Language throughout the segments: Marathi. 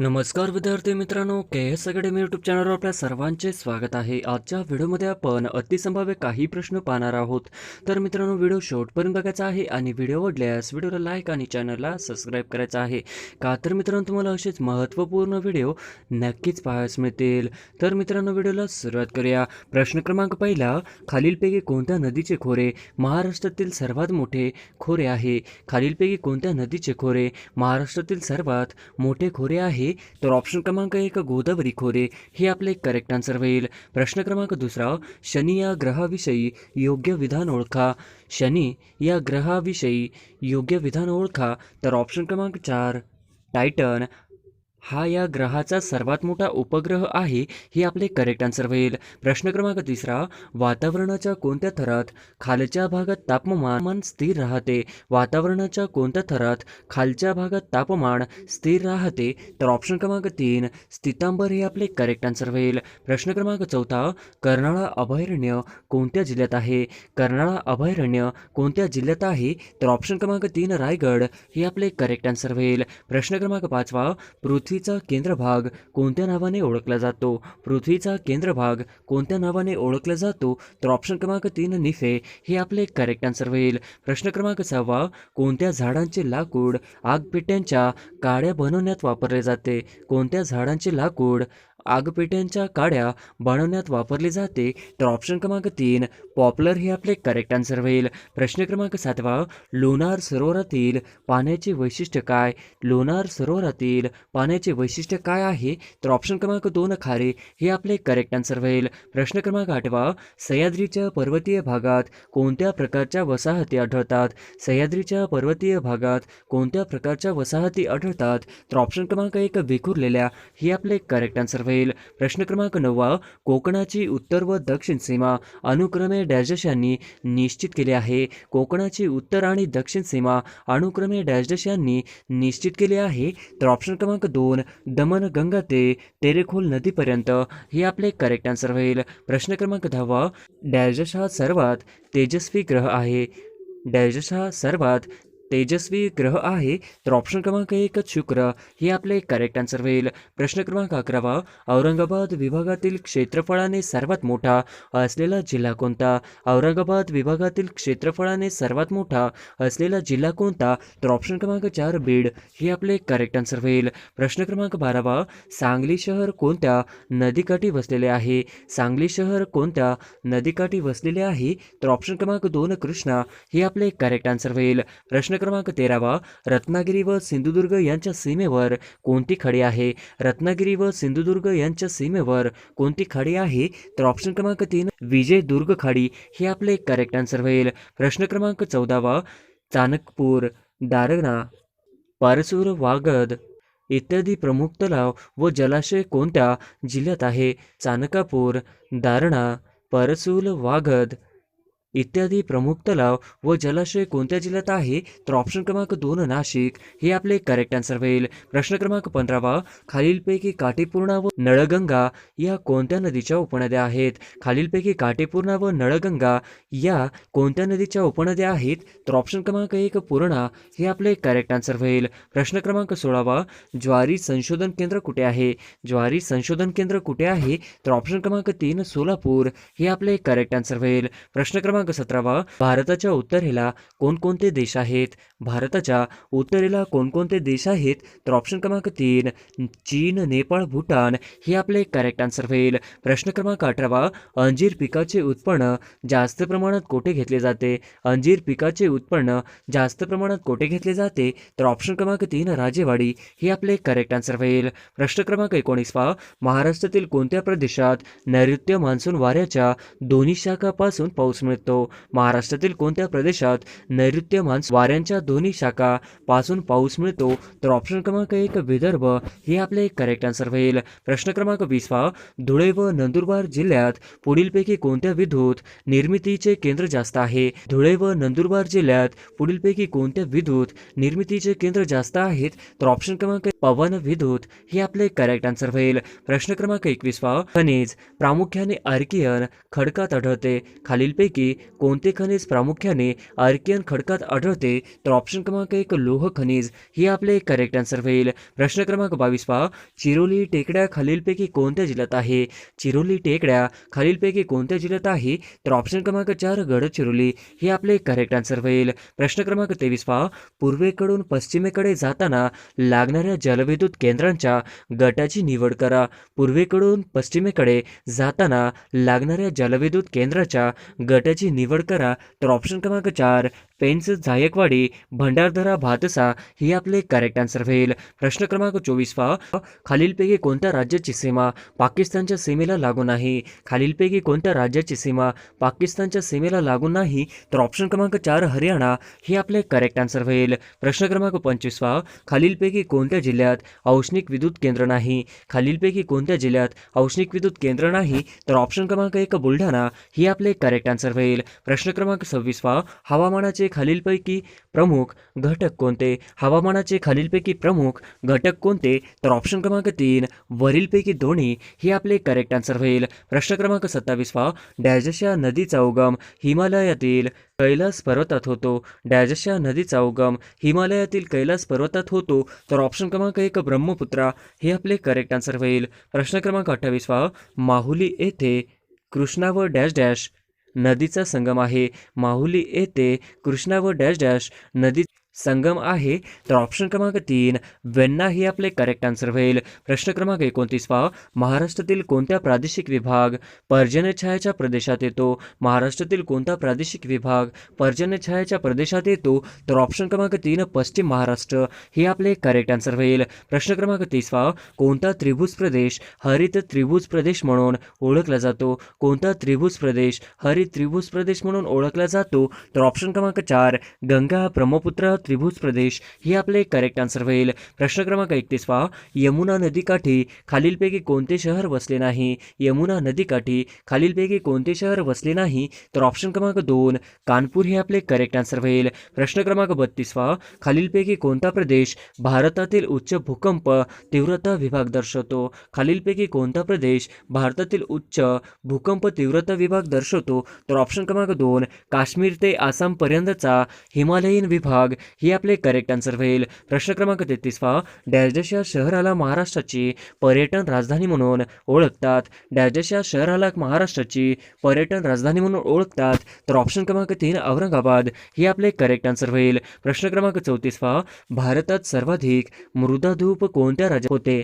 नमस्कार विद्यार्थी मित्रांनो, के एस अकॅडमी यूट्यूब चॅनलवर आपल्या सर्वांचे स्वागत आहे. आजच्या व्हिडिओमध्ये आपण अतिसंभाव्य काही प्रश्न पाहणार आहोत. तर मित्रांनो, व्हिडिओ शेवटपर्यंत बघायचा आहे आणि व्हिडिओ आवडल्यास व्हिडिओला लाईक आणि चॅनलला सबस्क्राईब करायचं आहे. का तर मित्रांनो, तुम्हाला असेच महत्त्वपूर्ण व्हिडिओ नक्कीच पाहायला मिळतील. तर मित्रांनो, व्हिडिओला सुरुवात करूया. प्रश्न क्रमांक पहिला, खालीलपैकी कोणत्या नदीचे खोरे महाराष्ट्रातील सर्वात मोठे खोरे आहे? खालीलपैकी कोणत्या नदीचे खोरे महाराष्ट्रातील सर्वात मोठे खोरे आहे? तर ऑप्शन क्रमांक 1 गोदावरी खोरे हे आपले करेक्ट आन्सर होईल. प्रश्न क्रमांक दुसरा, शनी या ग्रहाविषयी योग्य विधान ओळखा. शनी या ग्रहाविषयी योग्य विधान ओळखा. तर ऑप्शन क्रमांक 4 टायटन हा या ग्रहाचा सर्वात मोठा उपग्रह आहे हे आपले करेक्ट आन्सर होईल. प्रश्न क्रमांक तिसरा, वातावरणाच्या कोणत्या थरात खालच्या भागात तापमान स्थिर राहते? वातावरणाच्या कोणत्या थरात खालच्या भागात तापमान स्थिर राहते? तर ऑप्शन क्रमांक 3 स्थितांबर हे आपले करेक्ट आन्सर होईल. प्रश्न क्रमांक चौथा, कर्नाळा अभयारण्य कोणत्या जिल्ह्यात आहे? कर्नाळा अभयारण्य कोणत्या जिल्ह्यात आहे? तर ऑप्शन क्रमांक 3 रायगड हे आपले करेक्ट आन्सर होईल. प्रश्न क्रमांक पाचवा, पृथ्वीचा केंद्रभाग कोणत्या नावाने ओळखला जातो? पृथ्वीचा केंद्रभाग कोणत्या नावाने ओळखला जातो? तर ऑप्शन क्रमांक 3 निफे हे आपले करेक्ट आन्सर होईल. प्रश्न क्रमांक 6, कोणत्या झाडांचे लाकूड आगपेट्यांच्या काड्या बनवण्यात वापरले जाते? कोणत्या झाडांचे लाकूड आगपेट्यांच्या काड्या बनवण्यात वापरले जाते? तर ऑप्शन क्रमांक 3 पॉप्युलर हे आपले करेक्ट आन्सर होईल. प्रश्न क्रमांक 7, लोणार सरोवरातील पाण्याचे वैशिष्ट्य काय? लोणार सरोवरातील पाण्याचे वैशिष्ट्य काय आहे? तर ऑप्शन क्रमांक 2 खारे हे आपले करेक्ट आन्सर होईल. प्रश्न क्रमांक 8, सह्याद्रीच्या पर्वतीय भागात कोणत्या प्रकारच्या वसाहती आढळतात? सह्याद्रीच्या पर्वतीय भागात कोणत्या प्रकारच्या वसाहती आढळतात? तर ऑप्शन क्रमांक 1 विखुरलेल्या हे आपले करेक्ट आन्सर होईल. प्रश्न क्रमांक 9, कोकणाची उत्तर व दक्षिण सीमा अनुक्रमे डॅश यांनी निश्चित केली आहे? कोकणाची उत्तर आणि दक्षिण सीमा अनुक्रमे डॅश यांनी निश्चित केली आहे? तर ऑप्शन क्रमांक 2 दमणगंगा ते तेरेखोल नदीपर्यंत हे आपले करेक्ट आन्सर होईल. प्रश्न क्रमांक 10, डॅश हा सर्वात तेजस्वी ग्रह आहे? डॅश हा सर्वात तेजस्वी ग्रह आहे? तर ऑप्शन क्रमांक 1 शुक्र हे आपले करेक्ट आन्सर होईल. प्रश्न क्रमांक 11, औरंगाबाद विभागातील क्षेत्रफळाने सर्वात मोठा असलेला जिल्हा कोणता? औरंगाबाद विभागातील क्षेत्रफळाने सर्वात मोठा असलेला जिल्हा कोणता? तर ऑप्शन क्रमांक 4 बीड हे आपले करेक्ट आन्सर होईल. प्रश्न क्रमांक 12, सांगली शहर कोणत्या नदीकाठी वसलेले आहे? सांगली शहर कोणत्या नदीकाठी वसलेले आहे? तर ऑप्शन क्रमांक 2 कृष्णा हे आपले करेक्ट आन्सर होईल. प्रश्न क्रमांक 13, रत्नागिरी व सिंधुदुर्ग यांच्या सीमेवर कोणती खाडी आहे? रत्नागिरी व सिंधुदुर्ग यांच्या सीमेवर कोणती खाडी आहे? तर ऑप्शन क्रमांक 3 विजयदुर्ग खाडी हे आपले करेक्ट आन्सर होईल. प्रश्न क्रमांक 14, चाणकपूर, दारणा, परसूर, वागद इत्यादी प्रमुख तलाव व जलाशय कोणत्या जिल्ह्यात आहे? चाणकापूर, दारणा, परसूल, वागद इत्यादी प्रमुख तलाव व जलाशय कोणत्या जिल्ह्यात आहे? तर ऑप्शन क्रमांक 2 नाशिक हे आपले करेक्ट आन्सर होईल. प्रश्न क्रमांक 15, खालीलपैकी काटेपूर्णा व नळगंगा या कोणत्या नदीच्या उपनद्या आहेत? खालीलपैकी काटेपूर्णा व नळगंगा या कोणत्या नदीच्या उपनद्या आहेत? तर ऑप्शन क्रमांक 1 पूर्णा हे आपले करेक्ट आन्सर होईल. प्रश्न क्रमांक 16, ज्वारी संशोधन केंद्र कुठे आहे? ज्वारी संशोधन केंद्र कुठे आहे? तर ऑप्शन क्रमांक 3 सोलापूर हे आपले करेक्ट आन्सर होईल. प्रश्न क्रमांक 17, भारताच्या उत्तरेला कोणकोणते देश आहेत? भारताच्या उत्तरेला कोणकोणते देश आहेत? तर ऑप्शन क्रमांक 3 चीन, नेपाळ, भूटान हे आपले करेक्ट आन्सर होईल. प्रश्न क्रमांक 18, अंजीर पिकाचे उत्पन्न जास्त प्रमाणात कोठे घेतले जाते? अंजीर पिकाचे उत्पन्न जास्त प्रमाणात कोठे घेतले जाते? तर ऑप्शन क्रमांक 3 राजेवाडी हे आपले करेक्ट आन्सर होईल. प्रश्न क्रमांक 19, महाराष्ट्रातील कोणत्या प्रदेशात नैऋत्य मान्सून वाऱ्याच्या दोन्ही शाखापासून पाऊस मिळतो? महाराष्ट्रातील कोणत्या प्रदेशात नैऋत्य मान्सून वाऱ्यांच्या दोन्ही शाखा पासून पाऊस मिळतो? तर ऑप्शन क्रमांक 1 विदर्भ हे आपले करेक्ट आन्सर होईल. प्रश्न क्रमांक 20, धुळे व नंदुरबार जिल्ह्यात पुढीलपैकी कोणत्या विद्युत निर्मितीचे केंद्र जास्त आहे? धुळे व नंदुरबार जिल्ह्यात पुढीलपैकी कोणत्या विद्युत निर्मितीचे केंद्र जास्त आहेत? तर ऑप्शन क्रमांक पवन विद्युत हे आपले करेक्ट आन्सर होईल. प्रश्न क्रमांक 21, खनिज प्रामुख्याने आर्कियन खडकात आढळते. खालीलपैकी कोणते खनिज प्रामुख्याने आर्कियन खडकात आढळते? तर ऑप्शन क्रमांक 1 लोह खनिज ही आपले करेक्ट आन्सर होईल. प्रश्न क्रमांक 22 पहा. चिरोली टेकड्या खालीलपैकी कोणत्या जिल्ह्यात आहे? चिरोली टेकड्या खालीलपैकी कोणत्या जिल्ह्यात आहे? तर ऑप्शन क्रमांक 4 गडचिरोली हे आपले करेक्ट आन्सर होईल. प्रश्न क्रमांक 23 पहा. पूर्वेकडून पश्चिमेकडे जाताना लागणाऱ्या जलविद्युत केंद्रांच्या गटाची निवड करा. पूर्वेकडून पश्चिमेकडे जाताना लागणाऱ्या जलविद्युत केंद्राच्या गटाची निवड करा. तर ऑप्शन क्रमांक 4 पेंच जायकवाडी भंडारदरा भातसा ही आपले करेक्ट आन्सर होईल. प्रश्न क्रमांक 24 पहा. खालीलपैकी कोणत्या राज्याची सीमा पाकिस्तानच्या सीमेला लागून आहे? खालीलपैकी कोणत्या राज्याची सीमा पाकिस्तानच्या सीमेला लागून नाही? तर ऑप्शन क्रमांक 4 हरियाणा हे आपले करेक्ट आन्सर होईल. प्रश्न क्रमांक 25 पहा. खालीलपैकी कोणत्या जिल्ह्यात औष्णिक विद्युत केंद्र नाही? खालीलपैकी कोणत्या जिल्ह्यात औष्णिक विद्युत केंद्र नाही? तर ऑप्शन क्रमांक 1 बुलढाणा ही आपले करेक्ट आन्सर होईल. प्रश्न क्रमांक 26 पहा. हवामानाचे खालीलपैकी प्रमुख घटक कोणते? हवामानाचे खालीलपैकी प्रमुख घटक कोणते? तर ऑप्शन क्रमांक 3 वरीलपैकी दोन्ही हे आपले करेक्ट आन्सर होईल. प्रश्न क्रमांक 27 पहा. डॅशच्या नदीचा उगम हिमालयातील कैलास पर्वतात होतो. डॅशच्या नदीचा उगम हिमालयातील कैलास पर्वतात होतो. तर ऑप्शन क्रमांक 1 ब्रह्मपुत्रा हे आपले करेक्ट आन्सर होईल. प्रश्न क्रमांक 28 पहा. माहुली येथे कृष्णा व डॅश डॅश नदीचा संगम आहे. माहुली येथे कृष्णा व डॅश डॅश नदी संगम आहे. तर ऑप्शन क्रमांक 3 वेण्णा हे आपले करेक्ट आन्सर होईल. प्रश्न क्रमांक 29 पहा. महाराष्ट्रातील कोणत्या प्रादेशिक विभाग पर्जन्यछायाच्या प्रदेशात येतो? महाराष्ट्रातील कोणता प्रादेशिक विभाग पर्जन्यछायाच्या प्रदेशात येतो? तर ऑप्शन क्रमांक 3 पश्चिम महाराष्ट्र हे आपले करेक्ट आन्सर होईल. प्रश्न क्रमांक 30 पहा. कोणता त्रिभुज प्रदेश हरित त्रिभुज प्रदेश म्हणून ओळखला जातो? कोणता त्रिभुज प्रदेश हरित त्रिभुज प्रदेश म्हणून ओळखला जातो? तर ऑप्शन क्रमांक 4 गंगा ब्रह्मपुत्रा त्रिभुज प्रदेश हे आपले करेक्ट आन्सर होईल. प्रश्न क्रमांक 31 पहा. यमुना नदीकाठी खालीलपैकी कोणते शहर वसले नाही? यमुना नदीकाठी खालीलपैकी कोणते शहर वसले नाही? तर ऑप्शन क्रमांक 2 कानपूर हे आपले करेक्ट आन्सर होईल. प्रश्न क्रमांक 32 पहा. खालीलपैकी कोणता प्रदेश भारतातील उच्च भूकंप तीव्रता विभाग दर्शवतो? खालीलपैकी कोणता प्रदेश भारतातील उच्च भूकंप तीव्रता विभाग दर्शवतो? तर ऑप्शन क्रमांक 2 काश्मीर ते आसाम पर्यंतचा हिमालयीन विभाग ही आपले करेक्ट आन्सर होईल. प्रश्न क्रमांक 33 पहा. डॅश या शहराला महाराष्ट्राची पर्यटन राजधानी म्हणून ओळखतात. डॅश या शहराला महाराष्ट्राची पर्यटन राजधानी म्हणून ओळखतात. तर ऑप्शन क्रमांक 3 औरंगाबाद हे आपले करेक्ट आन्सर होईल. प्रश्न क्रमांक 34 पहा. भारतात सर्वाधिक मृदाधूप कोणत्या राज्यात होते?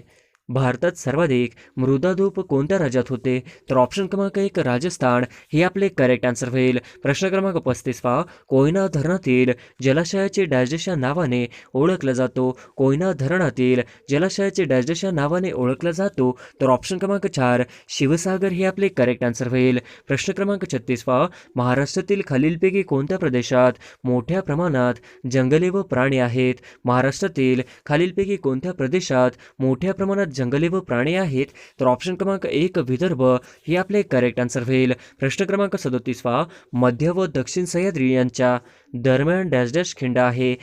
भारतात सर्वाधिक मृदाधूप कोणत्या राज्यात होते? तर ऑप्शन क्रमांक 1 राजस्थान हे आपले करेक्ट आन्सर होईल. प्रश्न क्रमांक 35 पहा. कोयना धरणातील जलाशयाचे डॅश या नावाने ओळखला जातो? कोयना धरणातील जलाशयाचे डॅश या नावाने ओळखला जातो? तर ऑप्शन क्रमांक 4 शिवसागर हे आपले करेक्ट आन्सर होईल. प्रश्न क्रमांक 36 पहा. महाराष्ट्रातील खालीलपैकी कोणत्या प्रदेशात मोठ्या प्रमाणात जंगले व प्राणी आहेत? महाराष्ट्रातील खालीलपैकी कोणत्या प्रदेशात मोठ्या प्रमाणात जंगले व प्राणी आहेत? तर ऑप्शन क्रमांक 1 विदर्भ हे आपले करेक्ट आन्सर होईल. प्रश्न क्रमांक 37 पहा. मध्य व दक्षिण सह्याद्री यांच्या दरम्यान डॅश डॅश खिंड आहे.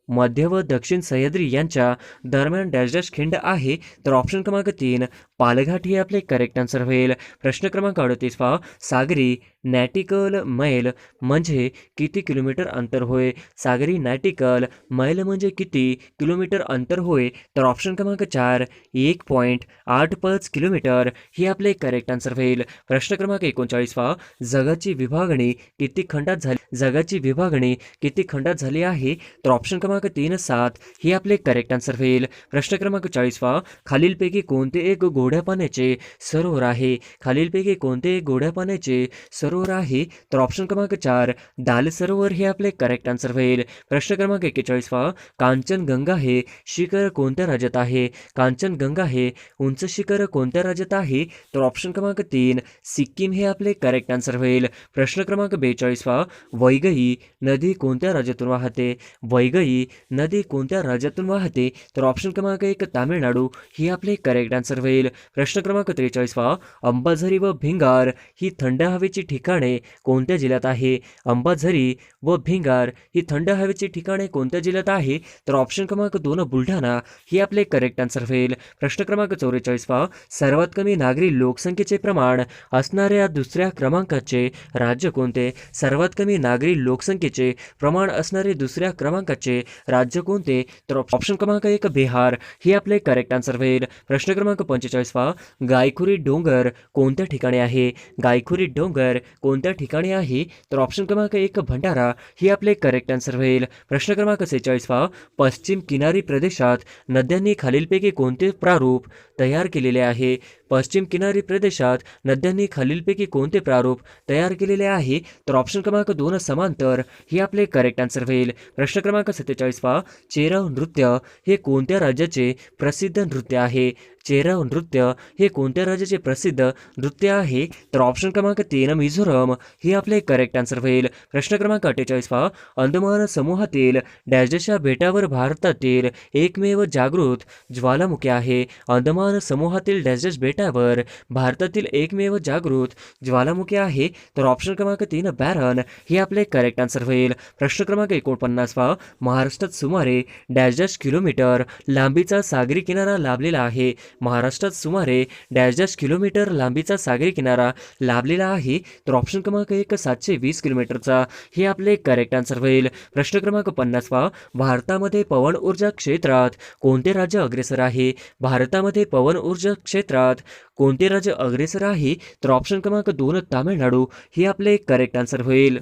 मध्य व दक्षिण सह्याद्री यांच्या दरम्यान डॅश डॅश खिंड आहे. तर ऑप्शन क्रमांक 3 पालघाट हे आपले करेक्ट आन्सर होईल. प्रश्न क्रमांक 38 पहा. सागरी नॅटिकल मैल म्हणजे किती किलोमीटर अंतर होय? सागरी नॅटिकल मैल म्हणजे किती किलोमीटर अंतर होय? तर ऑप्शन क्रमांक 4 1.85 किलोमीटर हे आपले करेक्ट आन्सर होईल. प्रश्न क्रमांक 39 पहा. जगाची विभागणी किती खंडात झाली? जगाची विभागणी किती खंडात झाली आहे? तर ऑप्शन क्रमांक 3 7 हे आपले करेक्ट आन्सर होईल. प्रश्न क्रमांक 40 पहा. खालीलपैकी कोणते एक गोड्या पाण्याचे सरोवर आहे? खालीलपैकी कोणते एक गोड्या पाण्याचे सरोवर आहे? तर ऑप्शन क्रमांक 4 दाल सरोवर हे आपले करेक्ट आन्सर होईल. प्रश्न क्रमांक 41 पहा. कांचनगंगा हे शिखर कोणत्या राज्यात आहे? कांचनगंगा हे उंच शिखर कोणत्या राज्यात आहे? तर ऑप्शन क्रमांक 3 सिक्कीम हे आपले करेक्ट आन्सर होईल. प्रश्न क्रमांक 42 पहा. वैगई नदी कोणत्या राज्यातून वाहते? वैगई नदी कोणत्या राज्यातून वाहते? तर ऑप्शन क्रमांक 1 तामिळनाडू ही आपले करेक्ट आन्सर होईल. प्रश्न क्रमांक 43 वा अंबाझरी व भिंगार ही थंड हवेची ठिकाणे कोणत्या जिल्ह्यात आहे? अंबाझरी व भिंगार ही थंड हवेची ठिकाणे कोणत्या जिल्ह्यात आहे? तर ऑप्शन क्रमांक 2 बुलढाणा ही आपले करेक्ट आन्सर होईल. प्रश्न क्रमांक 44 वा सर्वात कमी नागरी लोकसंख्येचे प्रमाण असणाऱ्या दुसऱ्या क्रमांकाचे राज्य कोणते? सर्वात कमी नागरी लोकसंख्येचे प्रमाण असणारे दुसऱ्या क्रमांकाचे राज्य कोणते? तर ऑप्शन क्रमांक 1 बिहार ही आपले करेक्ट आन्सर होईल. प्रश्न क्रमांक 45 वा गायखुरी डोंगर कोणत्या ठिकाणी आहे? गायखुरी डोंगर कोणत्या ठिकाणी आहे? तर ऑप्शन क्रमांक 1 भंडारा ही आपले करेक्ट आन्सर होईल. प्रश्न क्रमांक 46 वा पश्चिम किनारी प्रदेशात नद्यांनी खालीलपैकी कोणते प्रारूप तयार केलेले आहे? पश्चिम किनारी प्रदेशात नद्यांनी खालीलपैकी कोणते प्रारूप तयार केलेले आहे? तर ऑप्शन क्रमांक 2 समांतर ही आपले करेक्ट आन्सर होईल. प्रश्न क्रमांक 47 वा चेराव नृत्य हे कोणत्या राज्याचे प्रसिद्ध नृत्य आहे? चेराव नृत्य हे कोणत्या राज्याचे प्रसिद्ध नृत्य आहे? तर ऑप्शन क्रमांक 3 मिझोरम ही आपले करेक्ट आन्सर होईल. प्रश्न क्रमांक 48 वा अंदमान समूहातील डॅशच्या बेटावर भारतातील एकमेव जागृत ज्वालामुखी आहे. अंदमान समूहातील डॅश बेटावर भारतातील एकमेव जागृत ज्वालामुखी आहे. तर ऑप्शन क्रमांक 3 बॅरन ही आपले करेक्ट आन्सर होईल. प्रश्न क्रमांक 49 वा महाराष्ट्रात सुमारे डॅश किलोमीटर लांबीचा सागरी किनारा लाभलेला आहे. महाराष्ट्रात सुमारे डॅश किलोमीटर लांबीचा सागरी किनारा लाभलेला आहे. तर ऑप्शन क्रमांक 1 720 किलोमीटरचा हे आपले करेक्ट आन्सर होईल. प्रश्न क्रमांक 50 वा भारतामध्ये पवन ऊर्जा क्षेत्रात कोणते राज्य अग्रेसर आहे? भारतामध्ये पवन ऊर्जा क्षेत्रात कोणते राज्य अग्रेसर आहे? तर ऑप्शन क्रमांक 2 तामिळनाडू ही आपले करेक्ट आन्सर होईल.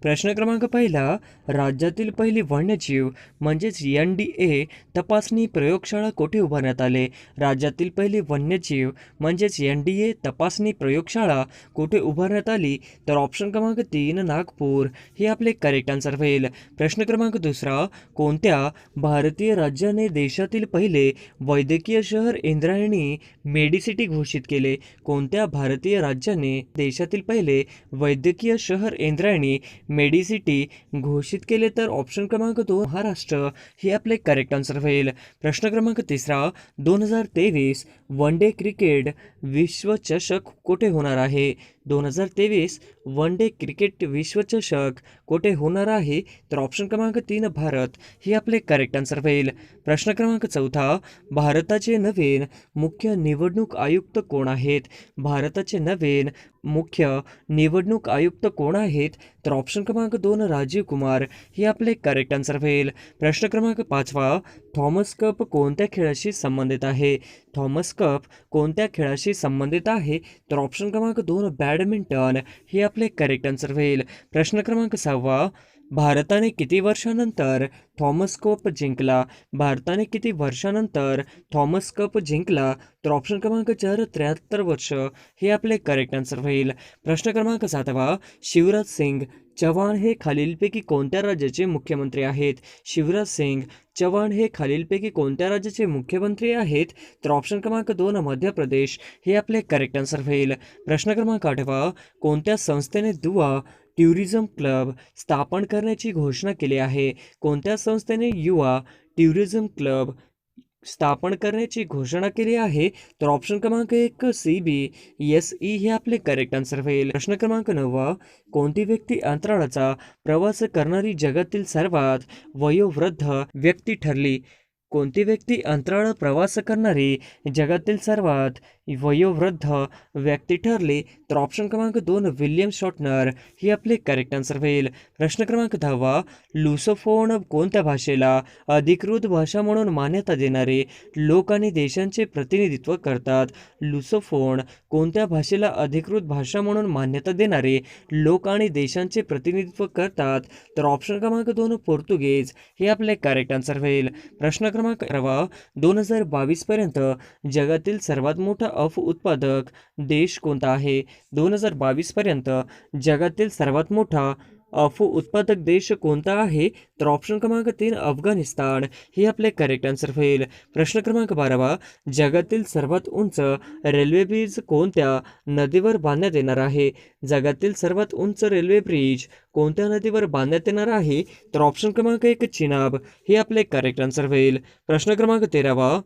प्रश्न क्रमांक पहिला राज्यातील पहिली वन्यजीव म्हणजेच NDA तपासणी प्रयोगशाळा कोठे उभारण्यात आले? राज्यातील पहिली वन्यजीव म्हणजेच NDA तपासणी प्रयोगशाळा कोठे उभारण्यात आली? तर ऑप्शन क्रमांक 3 नागपूर हे आपले करेक्ट आन्सर होईल. प्रश्न क्रमांक दुसरा कोणत्या भारतीय राज्याने देशातील पहिले वैद्यकीय शहर इंद्रायणी मेडिसिटी घोषित केले? कोणत्या भारतीय राज्याने देशातील पहिले वैद्यकीय शहर इंद्रायणी मेडिसिटी घोषित केले? तर ऑप्शन क्रमांक 2 महाराष्ट्र हे आपले करेक्ट आन्सर होईल. प्रश्न क्रमांक तिसरा 2023 वन डे क्रिकेट विश्वचषक कोठे होणार आहे? 2023 वन डे क्रिकेट विश्वचषक कोठे होणार आहे? तर ऑप्शन क्रमांक 3 भारत हे आपले करेक्ट आन्सर होईल. प्रश्न क्रमांक चौथा भारताचे नवीन मुख्य निवडणूक आयुक्त कोण आहेत? भारताचे नवीन मुख्य निवडणूक आयुक्त कोण आहेत? तर ऑप्शन क्रमांक 2 राजीव कुमार हे आपले करेक्ट आन्सर होईल. प्रश्न क्रमांक 5 थॉमस कप कोणत्या खेळाशी संबंधित आहे? थॉमस कप कोणत्या खेळाशी संबंधित आहे? तर ऑप्शन क्रमांक 2 बॅडमिंटन हे आपले करेक्ट आन्सर होईल. प्रश्न क्रमांक 6 भारताने किती वर्षानंतर थॉमस कप जिंकला? भारताने किती वर्षानंतर थॉमस कप जिंकला? तर ऑप्शन क्रमांक 4 73 वर्ष हे आपले करेक्ट आन्सर होईल. प्रश्न क्रमांक 7 शिवराज सिंग चव्हाण हे खालीलपैकी कोणत्या राज्याचे मुख्यमंत्री आहेत? शिवराज सिंग चव्हाण हे खालीलपैकी कोणत्या राज्याचे मुख्यमंत्री आहेत? तर ऑप्शन क्रमांक 2 मध्य प्रदेश हे आपले करेक्ट आन्सर होईल. प्रश्न क्रमांक 8 कोणत्या संस्थेने दुवा टुरिझम क्लब स्थापन करण्याची घोषणा केली आहे? कोणत्या संस्थेने युवा टुरिझम क्लब स्थापन करण्याची घोषणा केली आहे? तर ऑप्शन क्रमांक 1 CBSE हे आपले करेक्ट आन्सर होईल. प्रश्न क्रमांक 9 कोणती व्यक्ती अंतराळाचा प्रवास करणारी जगातील सर्वात वयोवृद्ध व्यक्ती ठरली? कोणती व्यक्ती अंतराळ प्रवास करणारी जगातील सर्वात वयोवृद्ध व्यक्ती ठरली? तर ऑप्शन क्रमांक 2 विल्यम शॉर्टनर ही आपले करेक्ट आन्सर होईल. प्रश्न क्रमांक 10 लुसोफोन कोणत्या भाषेला अधिकृत भाषा म्हणून मान्यता देणारे लोक आणि देशांचे प्रतिनिधित्व करतात? लुसोफोन कोणत्या भाषेला अधिकृत भाषा म्हणून मान्यता देणारे लोक आणि देशांचे प्रतिनिधित्व करतात? तर ऑप्शन क्रमांक 2 पोर्तुगीज हे आपले करेक्ट आन्सर होईल. प्रश्न क्रमांक 2022 पर्यंत जगातील सर्वात मोठा अफू उत्पादक देश कोणता आहे? 2022 पर्यंत जगातील सर्वात मोठा अफू उत्पादक देश कोणता आहे? तर ऑप्शन क्रमांक 3 अफगाणिस्तान हे आपले करेक्ट आन्सर होईल. प्रश्न क्रमांक 12 जगातील सर्वात उंच रेल्वे ब्रिज कोणत्या नदीवर बांधण्यात येणार आहे? जगातील सर्वात उंच रेल्वे ब्रिज कोणत्या नदीवर बांधण्यात येणार आहे? तर ऑप्शन क्रमांक 1 चिनाब हे आपले करेक्ट आन्सर होईल. प्रश्न क्रमांक 13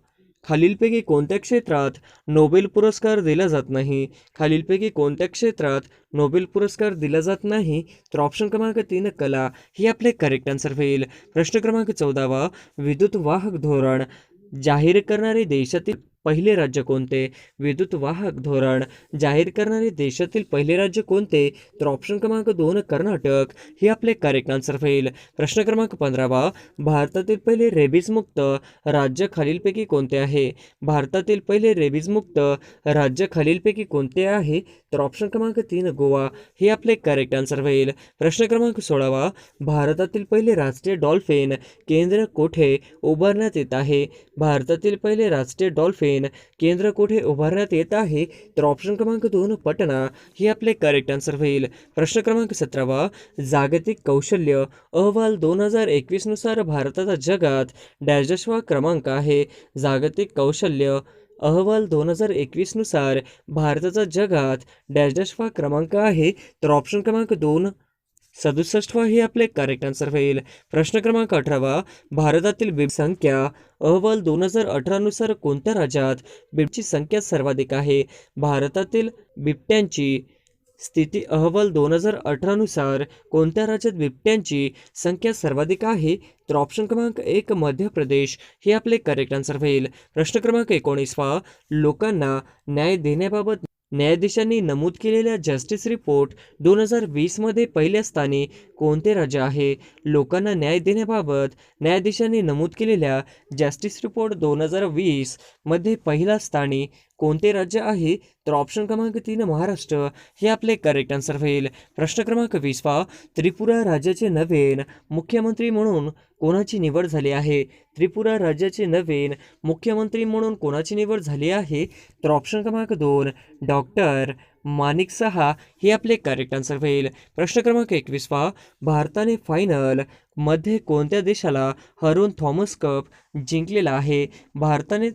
खालीलपैकी कोणत्या क्षेत्रात नोबेल पुरस्कार दिला जात नाही? खालीलपैकी कोणत्या क्षेत्रात नोबेल पुरस्कार दिला जात नाही? तर ऑप्शन क्रमांक 3 कला ही आपले करेक्ट आन्सर होईल. प्रश्न क्रमांक 14 विद्युत वाहक धोरण जाहीर करणारे देशातील पहिले राज्य कोणते? विद्युत वाहक धोरण जाहीर करणारे देशातील पहिले राज्य कोणते? तर ऑप्शन क्रमांक 2 कर्नाटक हे आपले करेक्ट आन्सर होईल. प्रश्न क्रमांक 15 भारतातील पहिले रेबीज मुक्त राज्य खालीलपैकी कोणते आहे? भारतातील पहिले रेबीज मुक्त राज्य खालीलपैकी कोणते आहे? तर ऑप्शन क्रमांक 3 गोवा हे आपले करेक्ट आन्सर होईल. प्रश्न क्रमांक 16 भारतातील पहिले राष्ट्रीय डॉल्फिन केंद्र कोठे उभारण्यात येत आहे? भारतातील पहिले राष्ट्रीय डॉल्फिन केंद्र कुठे उभारण्यात येत आहे? तर ऑप्शन क्रमांक 2 पटना हे आपले करेक्ट आन्सर होईल. प्रश्न क्रमांक 17 जागतिक कौशल्य अहवाल 2021 नुसार भारताचा जगात डॅशवा क्रमांक आहे. जागतिक कौशल्य अहवाल 2021 नुसार भारताचा जगात डॅशवा क्रमांक आहे. तर ऑप्शन क्रमांक 2 67 हे आपले करेक्ट आन्सर होईल. प्रश्न क्रमांक 18 भारतातील बिबटी संख्या अहवाल 2018 नुसार कोणत्या राज्यात बिबटीची संख्या सर्वाधिक आहे? भारतातील बिबट्यांची स्थिती अहवाल 2018 नुसार कोणत्या राज्यात बिबट्यांची संख्या सर्वाधिक आहे? तर ऑप्शन क्रमांक 1 मध्य प्रदेश हे आपले करेक्ट आन्सर होईल. प्रश्न क्रमांक 19 लोकांना न्याय देण्याबाबत न्यायाधीशांनी नमूद केलेल्या जस्टिस रिपोर्ट 2020 मध्ये पहिल्या स्थानी कोणते राज्य आहे? लोकांना न्याय देण्याबाबत न्यायाधीशांनी नमूद केलेल्या जस्टिस रिपोर्ट 2020 मध्ये पहिल्या स्थानी कोणते राज्य आहे? तर ऑप्शन क्रमांक 3 महाराष्ट्र हे आपले करेक्ट आन्सर होईल. प्रश्न क्रमांक 20 त्रिपुरा राज्याचे नवीन मुख्यमंत्री म्हणून कोणाची निवड झाली आहे? त्रिपुरा राज्याचे नवीन मुख्यमंत्री म्हणून कोणाची निवड झाली आहे? तर ऑप्शन क्रमांक 2 डॉक्टर माणिक सहा हे आपले करेक्ट आन्सर होईल. प्रश्न क्रमांक 21 भारताने फायनल मध्ये कोणत्या देशाला हरवून थॉमस कप जिंकलेला आहे? भारताने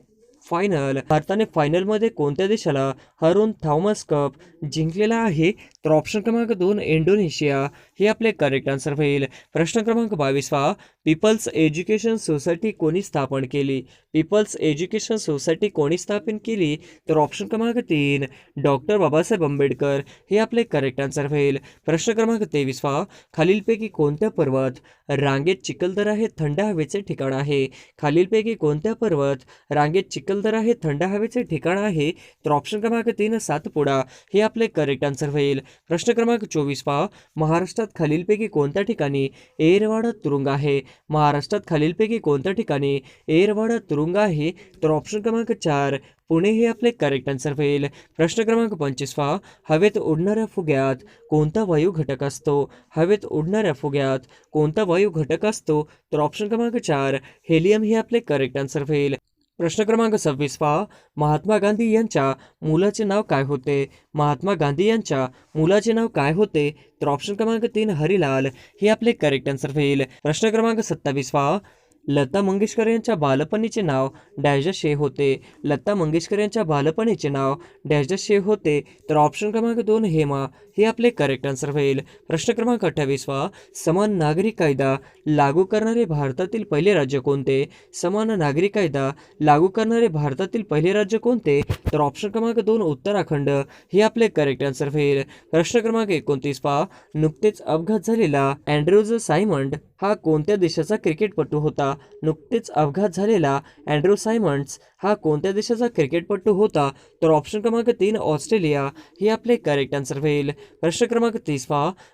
फायनलमध्ये कोणत्या देशाला हरवून थॉमस कप जिंकलेला आहे? तर ऑप्शन क्रमांक 2 इंडोनेशिया हे आपले करेक्ट आन्सर होईल. प्रश्न क्रमांक 22 पीपल्स एज्युकेशन सोसायटी कोणी स्थापन केली? पीपल्स एज्युकेशन सोसायटी कोणी स्थापन केली? तर ऑप्शन क्रमांक 3 डॉक्टर बाबासाहेब आंबेडकर हे आपले करेक्ट आन्सर होईल. प्रश्न क्रमांक 23 खालीलपैकी कोणत्या पर्वत रांगेत चिखलदरा हे थंड हवेचे ठिकाण आहे? खालीलपैकी कोणत्या पर्वत रांगेत चिखलदरा हे थंड हवेचे ठिकाण आहे? तर ऑप्शन क्रमांक 3 सातपुडा हे आपले करेक्ट आन्सर होईल. प्रश्न क्रमांक 24 महाराष्ट्रात खालीलपैकी कोणत्या ठिकाणी एरवाडा तुरुंग आहे? महाराष्ट्रात खालीलपैकी कोणत्या ठिकाणी एरवाडा तुरुंग आहे? तर ऑप्शन क्रमांक 4 पुणे हे आपले करेक्ट आन्सर होईल. प्रश्न क्रमांक 25 हवेत उडणाऱ्या फुग्यात कोणता वायू घटक असतो? हवेत उडणाऱ्या फुग्यात कोणता वायू घटक असतो? तर ऑप्शन क्रमांक 4 हेलियम हे आपले करेक्ट आन्सर होईल. प्रश्न क्रमांक 26 महात्मा गांधी यांच्या मुलाचे नाव काय होते? महात्मा गांधी यांच्या मुलाचे नाव काय होते? तर ऑप्शन क्रमांक 3 हरिलाल हे आपले करेक्ट आन्सर होईल. प्रश्न क्रमांक 27 लता मंगेशकर यांच्या बालपणीचे नाव डॅशे होते? लता मंगेशकर यांच्या बालपणीचे नाव डॅशे होते? तर ऑप्शन क्रमांक 2 हेमा हे आपले करेक्ट आन्सर होईल. प्रश्न क्रमांक 28 समान नागरी कायदा लागू करणारे भारतातील पहिले राज्य कोणते? समान नागरी कायदा लागू करणारे भारतातील पहिले राज्य कोणते? तर ऑप्शन क्रमांक 2 उत्तराखंड हे आपले करेक्ट आन्सर होईल. प्रश्न क्रमांक 29 नुकतेच अपघात झालेला अँड्रूज सायमंड हा कोणत्या देशाचा क्रिकेटपटू होता? नुकतेच अपघात झालेला अँड्रू सायमंड्स हा कोणत्या देशाचा क्रिकेटपटू होता? तर ऑप्शन क्रमांक 3 ऑस्ट्रेलिया हे आपले करेक्ट आन्सर होईल. प्रश्न क्रमांक 30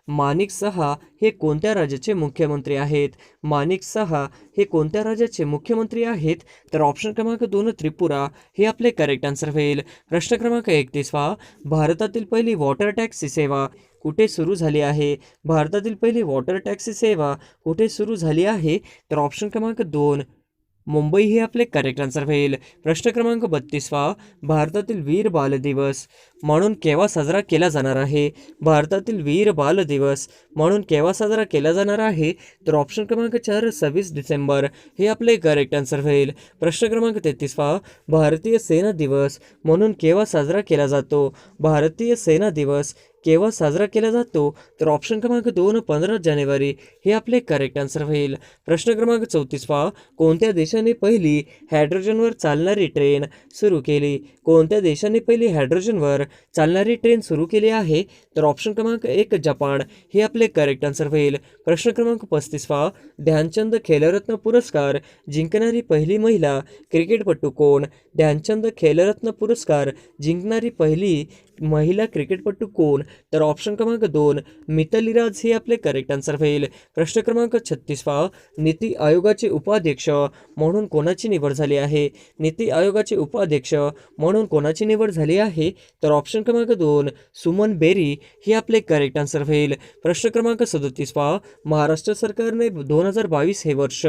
माणिक सहा हे कोणत्या राज्याचे मुख्यमंत्री आहेत? माणिक सहा हे कोणत्या राज्याचे मुख्यमंत्री आहेत? तर ऑप्शन क्रमांक 2 त्रिपुरा हे आपले करेक्ट आन्सर होईल. प्रश्न क्रमांक 31 भारतातील पहिली वॉटर टॅक्सी सेवा कुठे सुरू झाली आहे? भारतातील पहिली वॉटर टॅक्सी सेवा कुठे सुरू झाली आहे? तर ऑप्शन क्रमांक 2 मुंबई हे आपले करेक्ट आन्सर होईल. प्रश्न क्रमांक 32वा, भारतातील वीर बाल दिवस म्हणून केव्हा साजरा केला जाणार आहे? भारतातील वीर बाल दिवस म्हणून केव्हा साजरा केला जाणार आहे? तर ऑप्शन क्रमांक 4 26 डिसेंबर हे आपले करेक्ट आन्सर होईल. प्रश्न क्रमांक 33वा, भारतीय सेना दिवस म्हणून केव्हा साजरा केला जातो? भारतीय सेना दिवस केव्हा साजरा केला जातो? तर ऑप्शन क्रमांक 2 15 जानेवारी हे आपले करेक्ट आन्सर होईल. प्रश्न क्रमांक 34वा, कोणत्या देशाने पहिली हायड्रोजनवर चालणारी ट्रेन सुरू केली? कोणत्या देशाने पहिली हायड्रोजनवर चालणारी ट्रेन सुरू केली आहे? तर ऑप्शन क्रमांक 1 जपान हे आपले करेक्ट आन्सर होईल. प्रश्न क्रमांक 35वा, ध्यानचंद खेलरत्न पुरस्कार जिंकणारी पहिली महिला क्रिकेटपटू कोण? ध्यानचंद खेलरत्न पुरस्कार जिंकणारी पहिली महिला क्रिकेटपटू कोण? तर ऑप्शन क्रमांक 2 मिताली राज हे आपले करेक्ट आन्सर होईल. प्रश्न क्रमांक 36वा, नीती आयोगाचे उपाध्यक्ष म्हणून कोणाची निवड झाली आहे? नीती आयोगाचे उपाध्यक्ष म्हणून कोणाची निवड झाली आहे? तर ऑप्शन क्रमांक 2 सुमन बेरी हे आपले करेक्ट आन्सर होईल. प्रश्न क्रमांक 37वा, महाराष्ट्र सरकारने 2022 हे वर्ष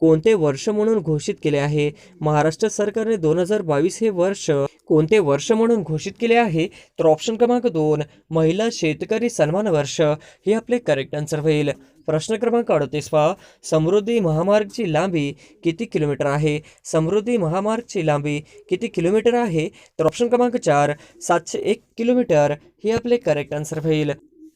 कोणते वर्ष म्हणून घोषित केले आहे? महाराष्ट्र सरकारने 2022 हे वर्ष कोणते वर्ष म्हणून घोषित केले आहे? तर ऑप्शन क्रमांक 2 महिला शेतकरी सन्मान वर्ष हे आपले करेक्ट आन्सर होईल. प्रश्न क्रमांक 38वा, समृद्धी महामार्गची लांबी किती किलोमीटर आहे? समृद्धी महामार्गची लांबी किती किलोमीटर आहे? तर ऑप्शन क्रमांक 4 701 किलोमीटर हे आपले करेक्ट आन्सर होईल.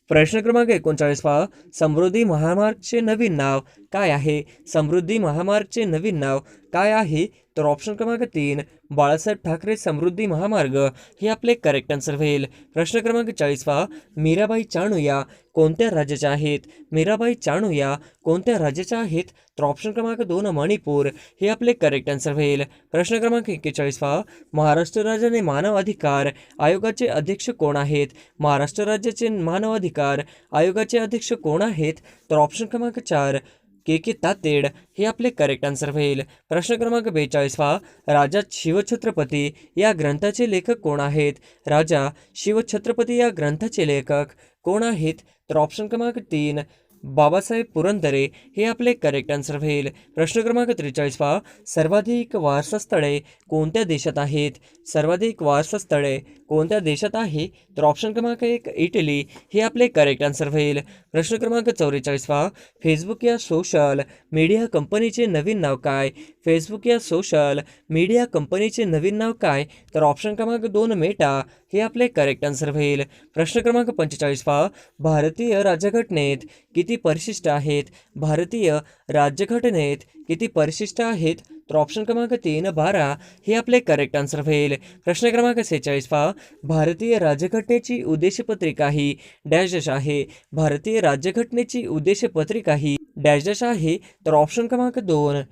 प्रश्न क्रमांक 39वा, समृद्धी महामार्गचे नवीन नाव काय आहे? समृद्धी महामार्गचे नवीन नाव काय आहे? तर ऑप्शन क्रमांक 3 बाळासाहेब ठाकरे समृद्धी महामार्ग हे आपले करेक्ट आन्सर होईल. प्रश्न क्रमांक 40वा, मीराबाई चानू या कोणत्या राज्याच्या आहेत? मीराबाई चानू या कोणत्या राज्याच्या आहेत? तर ऑप्शन क्रमांक 2 मणिपूर हे आपले करेक्ट आन्सर होईल. प्रश्न क्रमांक 41वा, महाराष्ट्र राज्याने मानव अधिकार आयोगाचे अध्यक्ष कोण आहेत? महाराष्ट्र राज्याचे मानव अधिकार आयोगाचे अध्यक्ष कोण आहेत? तर ऑप्शन क्रमांक 4 के तातेड हे आपले करेक्ट आन्सर होईल. प्रश्न क्रमांक 42वा, राजा शिवछत्रपती या ग्रंथाचे लेखक कोण आहेत? राजा शिवछत्रपती या ग्रंथाचे लेखक कोण आहेत? तर ऑप्शन क्रमांक 3 बाबासाहेब पुरंदरे हे आपले करेक्ट आन्सर होईल. प्रश्न क्रमांक 43वा, सर्वाधिक वारसास्थळे कोणत्या देशात आहेत? सर्वाधिक वारसास्थळे कोणत्या देशात आहे? तर ऑप्शन क्रमांक 1 इटली हे आपले करेक्ट आन्सर होईल. प्रश्न क्रमांक 44वा, फेसबुक या सोशल मीडिया कंपनीचे नवीन नाव काय? फेसबुक या सोशल मीडिया कंपनीचे नवीन नाव काय? तर ऑप्शन क्रमांक 2 मेटा हे आपले करेक्ट आन्सर होईल. प्रश्न क्रमांक 45वा, भारतीय राज्यघटनेत किती परिशिष्ट आहेत? भारतीय राज्यघटनेत किती परिशिष्ट आहेत? तर ऑप्शन क्रमांक 3 12 हे आपले करेक्ट आन्सर होईल. प्रश्न क्रमांक 46वा, भारतीय राज्यघटनेची उद्देशपत्रिका ही डॅश डॅश आहे. भारतीय राज्यघटनेची उद्देशपत्रिका ही डॅश डॅश आहे. तर ऑप्शन क्रमांक 2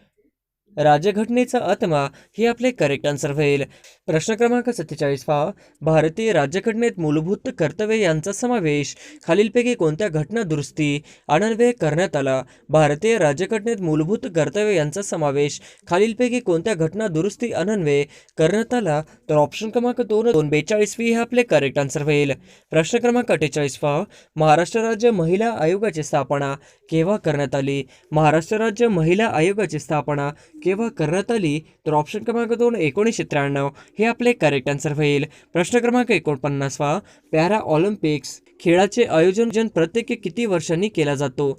राज्यघटनेचा आत्मा हे आपले करेक्ट आन्सर होईल. प्रश्न क्रमांक 47वा, भारतीय राज्यघटनेत मूलभूत कर्तव्य यांचा समावेश खालीलपैकी कोणत्या घटना दुरुस्ती अन्वये करण्यात आला? भारतीय राज्यघटनेत मूलभूत कर्तव्य यांचा समावेश खालीलपैकी कोणत्या घटना दुरुस्ती अन्वये करण्यात आला? तर ऑप्शन क्रमांक 2 42वी हे आपले करेक्ट आन्सर होईल. प्रश्न क्रमांक 48वा, महाराष्ट्र राज्य महिला आयोगाची स्थापना केव्हा करण्यात आली? महाराष्ट्र राज्य महिला आयोगाची स्थापना केव्हा करण्यात आली? तर ऑप्शन क्रमांक 2 1993 हे आपले करेक्ट आन्सर होईल. प्रश्न क्रमांक 49वा, पॅरा ऑलिम्पिक्स खेळाचे आयोजन प्रत्येक किती वर्षांनी केला जातो?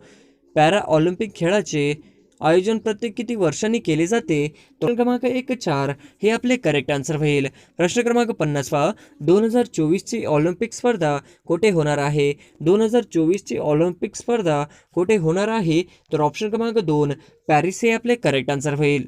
पॅरा ऑलिम्पिक खेळाचे आयोजन प्रत्येक किती वर्षांनी केले जाते? तर क्रमांक 4 हे आपले करेक्ट आन्सर होईल. प्रश्न क्रमांक 50वा, 2024ची ऑलिम्पिक स्पर्धा कुठे होणार आहे? 2024ची ऑलिम्पिक स्पर्धा कुठे होणार आहे? तर ऑप्शन क्रमांक 2 पॅरिस हे आपले करेक्ट आन्सर होईल.